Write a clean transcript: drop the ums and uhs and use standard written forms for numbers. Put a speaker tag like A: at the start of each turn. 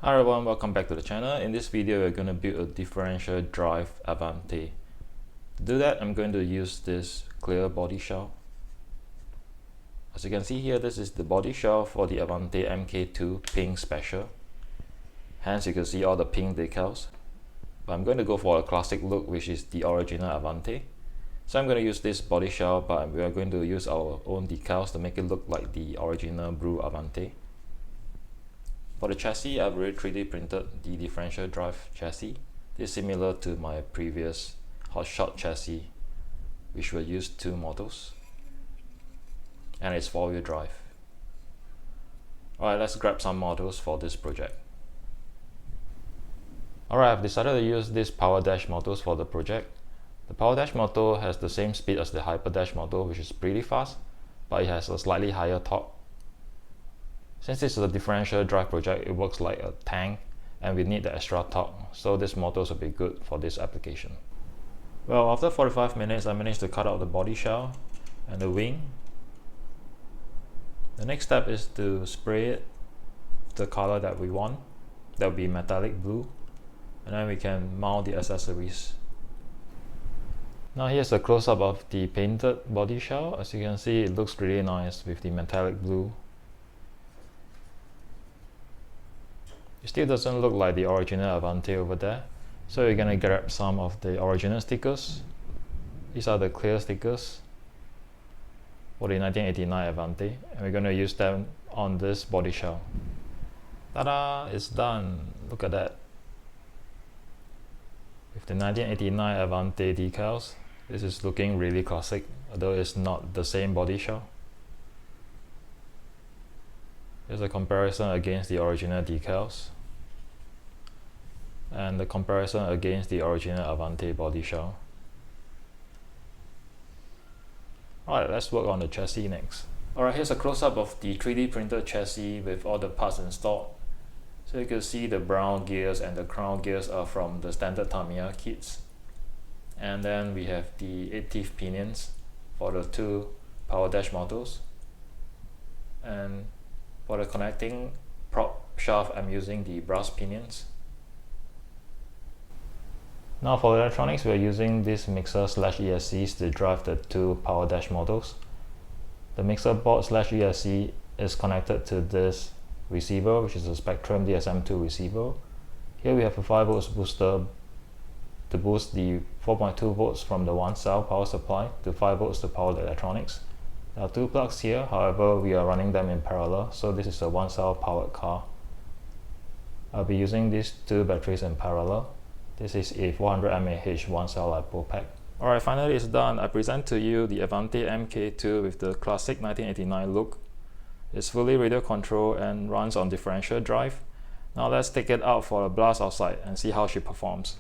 A: Hi everyone, welcome back to the channel. In this video, we're going to build a differential drive Avante. To do that, I'm going to use this clear body shell. As you can see here, this is the body shell for the Avante MK2 pink special. Hence, you can see all the pink decals. But I'm going to go for a classic look, which is the original Avante. So I'm going to use this body shell, but we are going to use our own decals to make it look like the original blue Avante. For the chassis, I've already 3D printed the differential drive chassis. This is similar to my previous hotshot chassis, which will use two models, and it's 4-wheel drive. Alright, let's grab some models for this project. Alright, I've decided to use these PowerDash models for the project. The PowerDash model has the same speed as the HyperDash model, which is pretty fast, but it has a slightly higher torque. Since this is a differential drive project, it works like a tank and we need the extra torque, so these motors will be good for this application. Well, after 45 minutes, I managed to cut out the body shell and the wing. The next step is to spray it the color that we want. That will be metallic blue, and then we can mount the accessories. Now here's a close-up of the painted body shell. As you can see, it looks really nice with the metallic blue. It still doesn't look like the original Avante over there, so you're gonna grab some of the original stickers. These are the clear stickers for the 1989 Avante, and we're gonna use them on this body shell. Ta-da! It's done! Look at that! With the 1989 Avante decals, this is looking really classic, although it's not the same body shell. Here's a comparison against the original decals and the comparison against the original Avante body shell. Alright, let's work on the chassis next. Alright, here's a close-up of the 3D printed chassis with all the parts installed. So you can see the brown gears and the crown gears are from the standard Tamiya kits. And then we have the 8-teeth pinions for the two PowerDash models. And for the connecting prop shaft, I'm using the brass pinions. Now for electronics, we're using this mixer/ESCs to drive the two PowerDash models. The mixer board/ESC is connected to this receiver, which is a Spectrum DSM2 receiver. Here we have a 5 volts booster to boost the 4.2 volts from the one cell power supply to 5 volts to power the electronics. There are two plugs here, however we are running them in parallel, so this is a one cell powered car. I'll be using these two batteries in parallel. This is a 400 mAh one cell LiPo pack. Alright, finally it's done. I present to you the Avante MK2 with the classic 1989 look. It's fully radio controlled and runs on differential drive. Now let's take it out for a blast outside and see how she performs.